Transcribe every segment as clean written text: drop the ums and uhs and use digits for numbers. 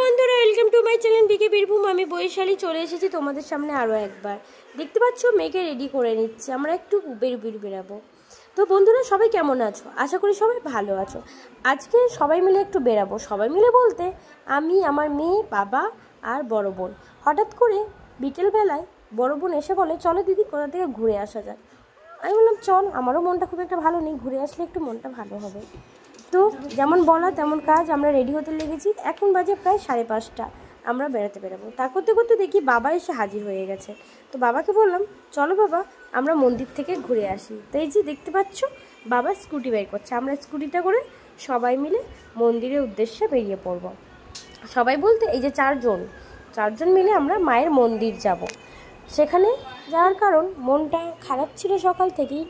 বন্ধুরা, welcome to my channel বিকে বীরভূম। আমি বৈশালী চলে এসেছি তোমাদের সামনে আরও একবার। দেখতে পাচ্ছ মেয়েকে রেডি করে নিচ্ছে, আমরা একটু বেরাবো। তো বন্ধুরা, সবাই কেমন আছো? আশা করি সবাই ভালো আছো। আজকে সবাই মিলে একটু বেরাবো। সবাই মিলে বলতে আমি, আমার মেয়ে, বাবা আর বড় বোন। হঠাৎ করে বিকেলবেলায় বড় বোন এসে বলে, চলো দিদি কোথা থেকে ঘুরে আসা যাক। আমি বললাম চল, আমারও মনটা খুব একটা ভালো নেই, ঘুরে আসলে একটু মনটা ভালো হবে। তো যেমন বলা তেমন কাজ, আমরা রেডি হতে লেগেছি। এখন বাজে প্রায় 5:30। আমরা বেরোবো। তা করতে করতে দেখি বাবা এসে হাজির হয়ে গেছে। তো বাবাকে বললাম, চলো বাবা আমরা মন্দির থেকে ঘুরে আসি। তো এই যে দেখতে পাচ্ছ, বাবা স্কুটি বের করছে। আমরা স্কুটিটা করে সবাই মিলে মন্দিরের উদ্দেশ্যে বেরিয়ে পড়ব। সবাই বলতে এই যে চারজন মিলে আমরা মায়ের মন্দির যাব। সেখানে যাওয়ার কারণ, মনটা খারাপ ছিল সকাল থেকেই,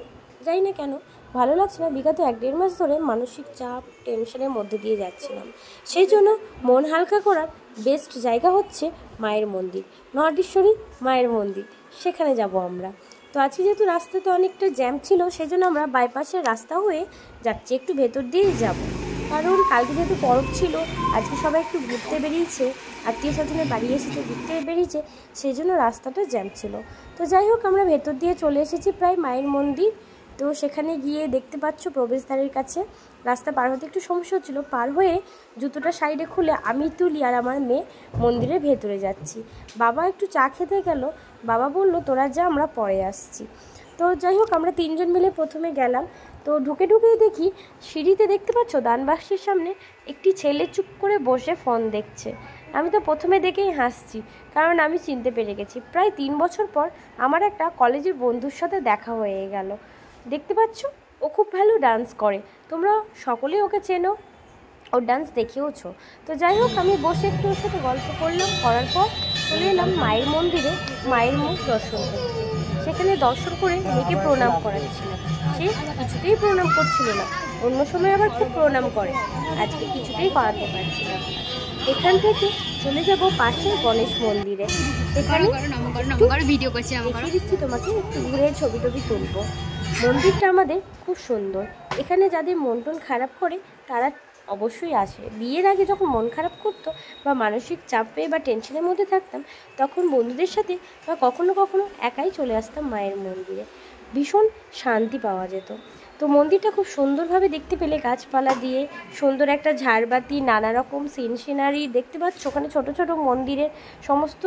যাই না কেন ভালো লাগছে না। বিগত 1-1.5 মাস ধরে মানসিক চাপ, টেনশনের মধ্যে দিয়ে যাচ্ছিলাম। সেই জন্য মন হালকা করার বেস্ট জায়গা হচ্ছে মায়ের মন্দির, নটেশ্বরী মায়ের মন্দির। সেখানে যাব আমরা। তো আজকে যেহেতু রাস্তাতে অনেকটা জ্যাম ছিল, সেই জন্য আমরা বাইপাসের রাস্তা হয়ে যাচ্ছি, একটু ভেতর দিয়েই যাব। কারণ কালকে যেহেতু পরব ছিল, আজকে সবাই একটু ঘুরতে বেরিয়েছে, আত্মীয় স্বজনের বাড়ি এসেছে, ঘুরতে বেরিয়েছে, সেই জন্য রাস্তাটা জ্যাম ছিল। তো যাই হোক, আমরা ভেতর দিয়ে চলে এসেছি প্রায় মায়ের মন্দির। তো সেখানে গিয়ে দেখতে পাচ্ছ প্রবেশদ্বারের কাছে রাস্তা পার হতে একটু সমস্যা হচ্ছিলো। পার হয়ে জুতোটা সাইডে খুলে আমি তুলি আর আমার মেয়ে মন্দিরের ভেতরে যাচ্ছি। বাবা একটু চা খেতে গেল, বাবা বলল তোরা যা, আমরা পরে আসছি। তো যাই হোক, আমরা 3জন মিলে প্রথমে গেলাম। তো ঢুকেই দেখি সিঁড়িতে দেখতে পাচ্ছ দানবাক্সের সামনে একটি ছেলে চুপ করে বসে ফোন দেখছে। আমি তো প্রথমে দেখেই হাসছি, কারণ আমি চিনতে পেরে গেছি প্রায় 3 বছর পর আমার একটা কলেজের বন্ধুর সাথে দেখা হয়ে গেল। দেখতে পাচ্ছ, ও খুব ভালো ডান্স করে, তোমরা সকলেই ওকে চেনো, ওর ডান্স দেখেওছো। তো যাই হোক, আমি বসে একটু ওর সাথে গল্প করলাম, করার পর চলে এলাম মায়ের মন্দিরে মায়ের মুখ দর্শন করতে। সেখানে দর্শন করে মেয়েকে প্রণাম করাচ্ছিলাম। সে কিছুতেই প্রণাম করছিল না, অন্য সময় আবার খুব প্রণাম করে, আজকে কিছুতেই করাতে পারছিলাম না। এখান থেকে চলে যাব পাশে গণেশ মন্দিরে। সেখানে ভিডিও করছি, দেখিয়ে দিচ্ছি তোমাকে, একটু ঘুরে ছবি তুলবো। মন্দিরটা আমাদের খুব সুন্দর। এখানে যাদের মন টন খারাপ করে তারা অবশ্যই আসে। বিয়ের আগে যখন মন খারাপ করতো বা মানসিক চাপে বা টেনশনের মধ্যে থাকতাম, তখন বন্ধুদের সাথে বা কখনো একাই চলে আসতাম মায়ের মন্দিরে। ভীষণ শান্তি পাওয়া যেত। তো মন্দিরটা খুব সুন্দরভাবে দেখতে পেলে, গাছপালা দিয়ে সুন্দর একটা ঝাড়বাতি, নানা রকম সিনারি দেখতে পাচ্ছ। ওখানে ছোট ছোট মন্দিরের সমস্ত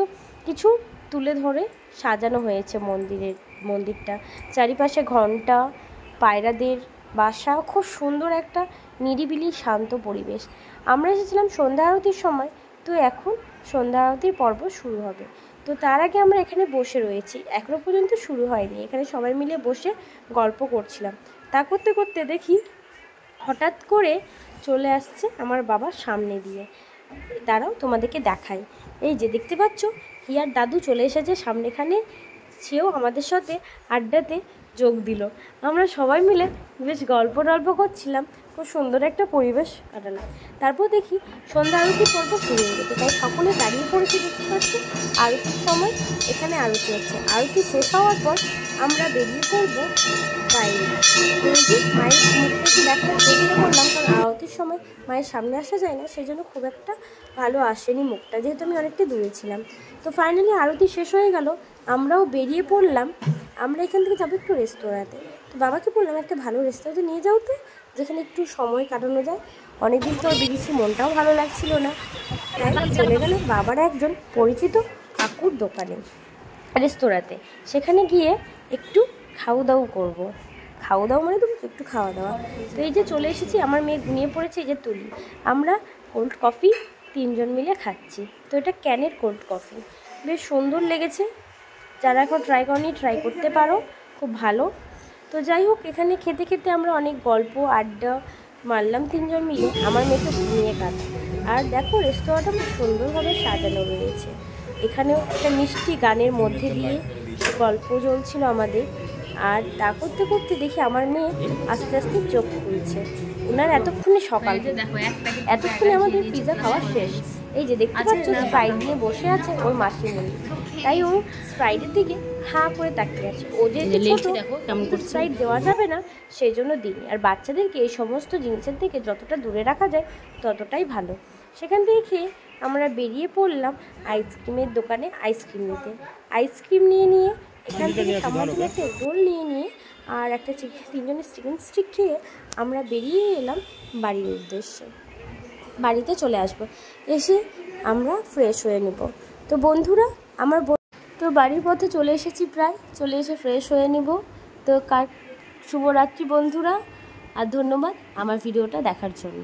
কিছু তুলে ধরে সাজানো হয়েছে মন্দিরটা। চারিপাশে ঘণ্টা, পায়রাদের বাসা, খুব সুন্দর একটা নিরিবিলি শান্ত পরিবেশ। আমরা এসেছিলাম সন্ধ্যা আরতির সময়। তো এখন সন্ধ্যা আরতির পর্ব শুরু হবে। তো তার আগে আমরা এখানে বসে রয়েছি, এখনো পর্যন্ত শুরু হয়নি। এখানে সবাই মিলে বসে গল্প করছিলাম। তা করতে করতে দেখি হঠাৎ করে চলে আসছে আমার বাবা সামনে দিয়ে। দাঁড়াও তোমাদেরকে দেখাই। এই যে দেখতে পাচ্ছ, হিয়ার দাদু চলে এসেছে সামনেখানে, সেও আমাদের সাথে আড্ডাতে যোগ দিল। আমরা সবাই মিলে বেশ গল্প করছিলাম, খুব সুন্দর একটা পরিবেশ কাটালাম। তারপর দেখি সন্ধ্যা আরতির পর্ব শুরু হয়ে গেছে, তাই সকলে দাঁড়িয়ে পড়েছে। দেখতে পাচ্ছি আরতির সময় এখানে আরতি হচ্ছে। আরতি শেষ হওয়ার পর আমরা বেরিয়ে পড়বো বাইরে। মায়ের মুখটা দেখার চেষ্টা করলাম, কারণ আরতির সময় মায়ের সামনে আসা যায় না, সেই জন্য খুব একটা ভালো আসেনি মুখটা, যেহেতু আমি অনেকটা দূরে ছিলাম। তো ফাইনালি আরতি শেষ হয়ে গেল, আমরাও বেরিয়ে পড়লাম। আমরা এখান থেকে যাবো একটু রেস্তোরাঁতে। তো বাবাকে বললাম একটা ভালো রেস্তোরাঁতে নিয়ে যাও তো, যেখানে একটু সময় কাটানো যায়। অনেকদিন তো বেরিয়েছি, মনটাও ভালো লাগছিল না, তাই চলে গেল বাবার একজন পরিচিত কাকুর দোকানে, রেস্তোরাঁতে। সেখানে গিয়ে একটু খাওয়া করবো। খাওয়া দাওয়া মানে তো একটু খাওয়া দাওয়া। তো এই যে চলে এসেছি, আমার মেয়ে ঘুমিয়ে পড়েছে, এই যে তুলি। আমরা কোল্ড কফি 3জন মিলে খাচ্ছি। তো এটা ক্যানের কোল্ড কফি, বেশ সুন্দর লেগেছে। যারা এখন ট্রাই করনি, ট্রাই করতে পারো, খুব ভালো। তো যাই হোক, এখানে খেতে খেতে আমরা অনেক গল্প আড্ডা মারলাম 3জন মিলে। আমার মেয়ে তো ঘুমিয়ে কাটে। আর দেখো, রেস্তোরাঁটা খুব সুন্দরভাবে সাজানো রয়েছে। এখানেও একটা মিষ্টি গানের মধ্যে দিয়ে গল্প চলছিল আমাদের। আর তা করতে করতে দেখি আমার মেয়ে আস্তে আস্তে চোখ খুলছে। ওনার এতক্ষণে সকাল, এতক্ষণে আমাদের পিৎজা খাওয়া শেষ। এই যে দেখতে পাচ্ছ, স্প্রাইট নিয়ে বসে আছে ওর মাসিমণি, তাই ও স্প্রাইটের দিকে হাঁ করে তাকিয়ে আছে। ও যে স্প্রাইট দেওয়া যাবে না, সেই জন্য দিইনি। আর বাচ্চাদেরকে এই সমস্ত জিনিসের থেকে যতটা দূরে রাখা যায় ততটাই ভালো। সেখান থেকে খেয়ে আমরা বেরিয়ে পড়লাম আইসক্রিমের দোকানে আইসক্রিম নিতে। আইসক্রিম নিয়ে এখান থেকে সামান্য একটা রোল নিয়ে আর একটা তিনজনের চিকেন স্টিক খেয়ে আমরা বেরিয়ে এলাম বাড়ির উদ্দেশ্যে। বাড়িতে চলে আসবো, এসে আমরা ফ্রেশ হয়ে নেব। তো বন্ধুরা তো বাড়ির পথে চলে এসেছি, প্রায় চলে এসে ফ্রেশ হয়ে নেব। তো শুভরাত্রি বন্ধুরা, আর ধন্যবাদ আমার ভিডিওটা দেখার জন্য।